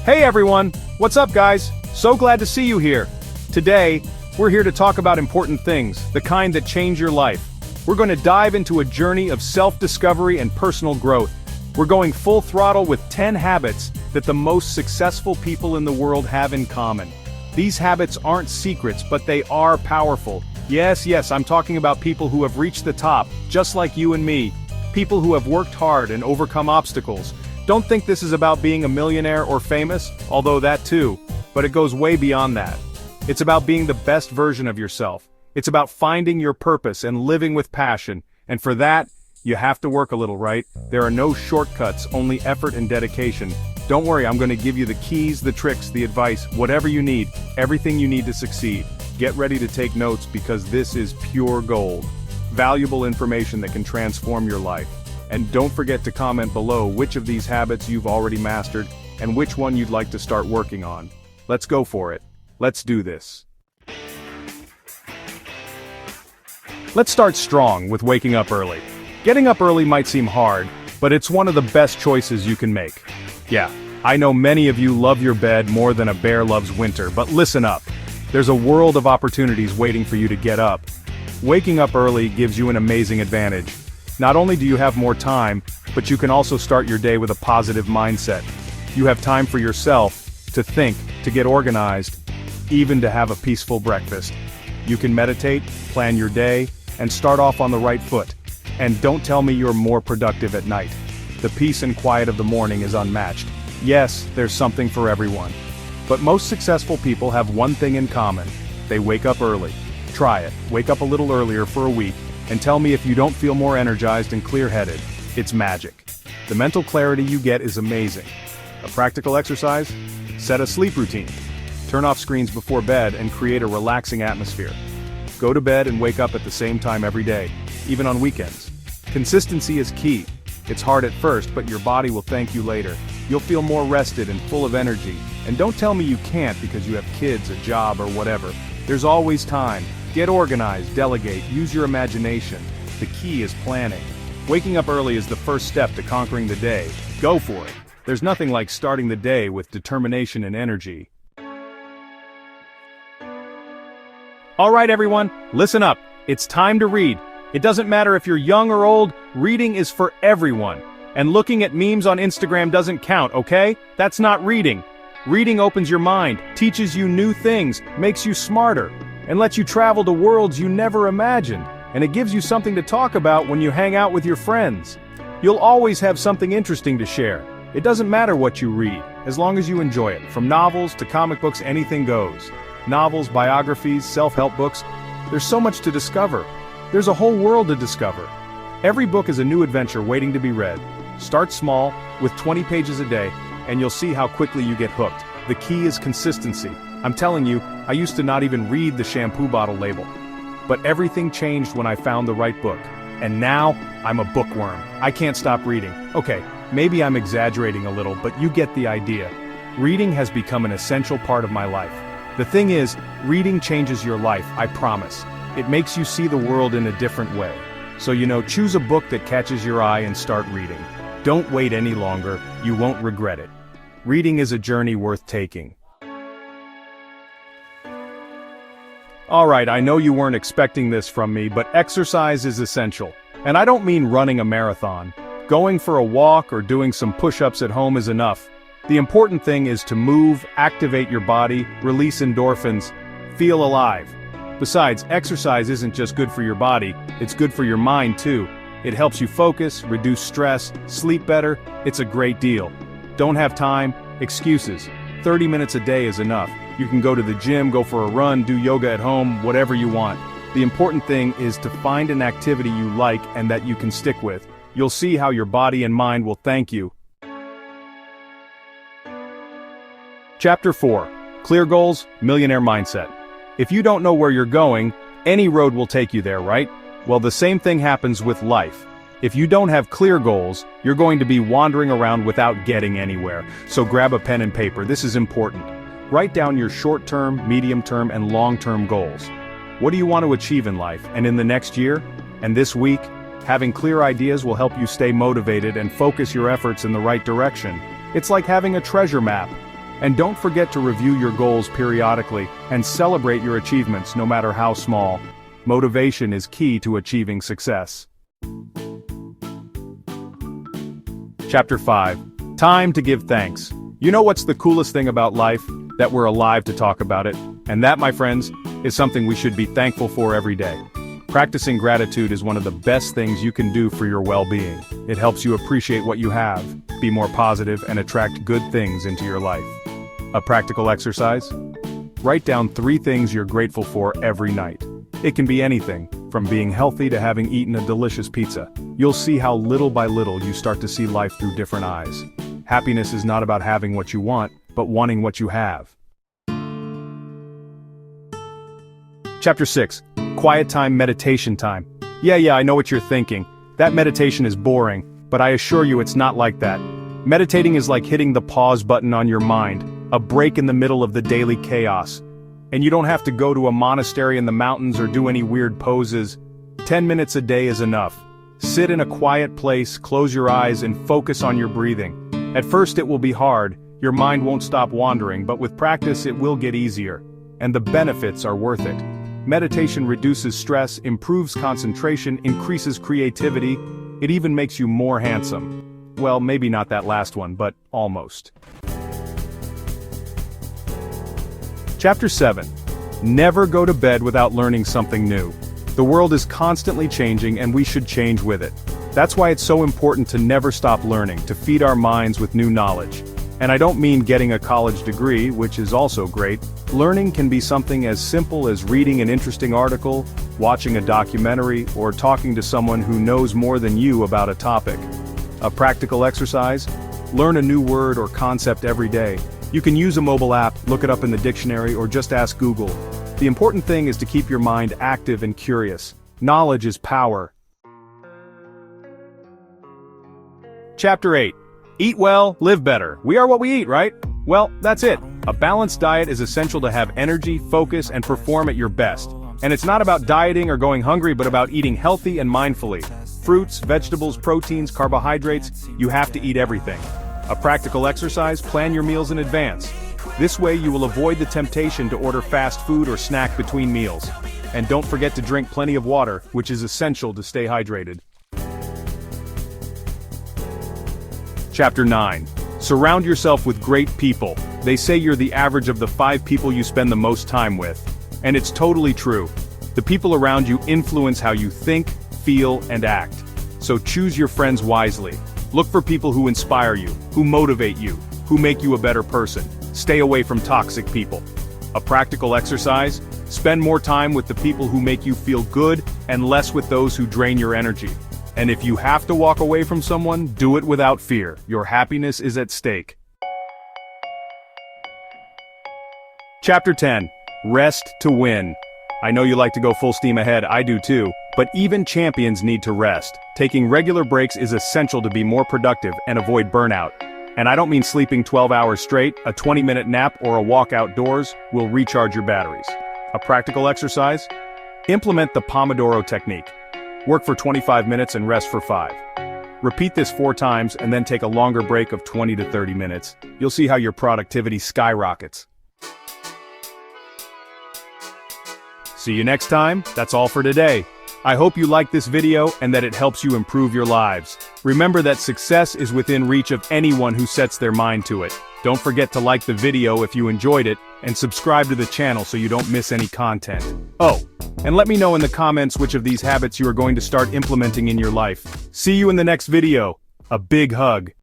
Hey everyone, what's up guys? So glad to see you here. Today, we're here to talk about important things, the kind that change your life. We're going to dive into a journey of self-discovery and personal growth. We're going full throttle with 10 habits that the most successful people in the world have in common. These habits aren't secrets, but they are powerful. Yes, I'm talking about people who have reached the top, just like you and me. People who have worked hard and overcome obstacles. Don't think this is about being a millionaire or famous, although that too, but it goes way beyond that. It's about being the best version of yourself. It's about finding your purpose and living with passion, and for that, you have to work a little, right? There are no shortcuts, only effort and dedication. Don't worry, I'm going to give you the keys, the tricks, the advice, whatever you need, everything you need to succeed. Get ready to take notes because this is pure gold. Valuable information that can transform your life. And don't forget to comment below which of these habits you've already mastered and which one you'd like to start working on. Let's go for it. Let's do this. Let's start strong with waking up early. Getting up early might seem hard, but it's one of the best choices you can make. Yeah, I know many of you love your bed more than a bear loves winter, but listen up. There's a world of opportunities waiting for you to get up. Waking up early gives you an amazing advantage. Not only do you have more time, but you can also start your day with a positive mindset. You have time for yourself, to think, to get organized, even to have a peaceful breakfast. You can meditate, plan your day, and start off on the right foot. And don't tell me you're more productive at night. The peace and quiet of the morning is unmatched. Yes, there's something for everyone. But most successful people have one thing in common. They wake up early. Try it. Wake up a little earlier for a week, and tell me if you don't feel more energized and clear-headed. It's magic. The mental clarity you get is amazing. A practical exercise? Set a sleep routine. Turn off screens before bed and create a relaxing atmosphere. Go to bed and wake up at the same time every day, even on weekends. Consistency is key. It's hard at first, but your body will thank you later. You'll feel more rested and full of energy. And don't tell me you can't because you have kids, a job, or whatever. There's always time. Get organized, delegate, use your imagination. The key is planning. Waking up early is the first step to conquering the day. Go for it. There's nothing like starting the day with determination and energy. Alright everyone, listen up. It's time to read. It doesn't matter if you're young or old, reading is for everyone. And looking at memes on Instagram doesn't count, okay? That's not reading. Reading opens your mind, teaches you new things, makes you smarter, and lets you travel to worlds you never imagined. And it gives you something to talk about when you hang out with your friends. You'll always have something interesting to share. It doesn't matter what you read, as long as you enjoy it. From novels to comic books, anything goes. Novels, biographies, self-help books. There's so much to discover. There's a whole world to discover. Every book is a new adventure waiting to be read. Start small, with 20 pages a day, and you'll see how quickly you get hooked. The key is consistency. I'm telling you, I used to not even read the shampoo bottle label. But everything changed when I found the right book. And now, I'm a bookworm. I can't stop reading. Okay, maybe I'm exaggerating a little, but you get the idea. Reading has become an essential part of my life. The thing is, reading changes your life, I promise. It makes you see the world in a different way. So choose a book that catches your eye and start reading. Don't wait any longer, you won't regret it. Reading is a journey worth taking. Alright, I know you weren't expecting this from me, but exercise is essential. And I don't mean running a marathon. Going for a walk or doing some push-ups at home is enough. The important thing is to move, activate your body, release endorphins, feel alive. Besides, exercise isn't just good for your body, it's good for your mind too. It helps you focus, reduce stress, sleep better. It's a great deal. Don't have time? Excuses. 30 minutes a day is enough. You can go to the gym, go for a run, do yoga at home, whatever you want. The important thing is to find an activity you like and that you can stick with. You'll see how your body and mind will thank you. Chapter 4. Clear Goals, Millionaire Mindset. If you don't know where you're going, any road will take you there, right? Well, the same thing happens with life. If you don't have clear goals, you're going to be wandering around without getting anywhere. So grab a pen and paper, this is important. Write down your short-term, medium-term, and long-term goals. What do you want to achieve in life, and in the next year? And this week? Having clear ideas will help you stay motivated and focus your efforts in the right direction. It's like having a treasure map. And don't forget to review your goals periodically and celebrate your achievements no matter how small. Motivation is key to achieving success. Chapter 5. Time to give thanks. You know what's the coolest thing about life? That we're alive to talk about it. And that, my friends, is something we should be thankful for every day. Practicing gratitude is one of the best things you can do for your well-being. It helps you appreciate what you have, be more positive, and attract good things into your life. A practical exercise? Write down 3 things you're grateful for every night. It can be anything, from being healthy to having eaten a delicious pizza. You'll see how little by little you start to see life through different eyes. Happiness is not about having what you want, but wanting what you have. Chapter 6. Quiet time, meditation time. Yeah, I know what you're thinking. That meditation is boring, but I assure you it's not like that. Meditating is like hitting the pause button on your mind, a break in the middle of the daily chaos. And you don't have to go to a monastery in the mountains or do any weird poses. 10 minutes a day is enough. Sit in a quiet place, close your eyes, and focus on your breathing. At first it will be hard, your mind won't stop wandering, but with practice it will get easier. And the benefits are worth it. Meditation reduces stress, improves concentration, increases creativity. It even makes you more handsome. Well, maybe not that last one, but almost. Chapter 7. Never go to bed without learning something new. The world is constantly changing and we should change with it. That's why it's so important to never stop learning, to feed our minds with new knowledge. And I don't mean getting a college degree, which is also great. Learning can be something as simple as reading an interesting article, watching a documentary, or talking to someone who knows more than you about a topic. A practical exercise? Learn a new word or concept every day. You can use a mobile app, look it up in the dictionary, or just ask Google. The important thing is to keep your mind active and curious. Knowledge is power. Chapter 8. Eat well, live better. We are what we eat, right? Well, that's it. A balanced diet is essential to have energy, focus, and perform at your best. And it's not about dieting or going hungry, but about eating healthy and mindfully. Fruits, vegetables, proteins, carbohydrates, you have to eat everything. A practical exercise, plan your meals in advance. This way you will avoid the temptation to order fast food or snack between meals. And don't forget to drink plenty of water, which is essential to stay hydrated. Chapter 9. Surround yourself with great people. They say you're the average of the 5 people you spend the most time with. And it's totally true. The people around you influence how you think, feel, and act. So choose your friends wisely. Look for people who inspire you, who motivate you, who make you a better person. Stay away from toxic people. A practical exercise? Spend more time with the people who make you feel good and less with those who drain your energy. And if you have to walk away from someone, do it without fear. Your happiness is at stake. Chapter 10. Rest to win. I know you like to go full steam ahead, I do too, but even champions need to rest. Taking regular breaks is essential to be more productive and avoid burnout. And I don't mean sleeping 12 hours straight. A 20-minute nap or a walk outdoors will recharge your batteries. A practical exercise? Implement the Pomodoro technique. Work for 25 minutes and rest for 5. Repeat this 4 times and then take a longer break of 20 to 30 minutes. You'll see how your productivity skyrockets. See you next time. That's all for today. I hope you liked this video and that it helps you improve your lives. Remember that success is within reach of anyone who sets their mind to it. Don't forget to like the video if you enjoyed it, and subscribe to the channel so you don't miss any content. Oh, and let me know in the comments which of these habits you are going to start implementing in your life. See you in the next video. A big hug.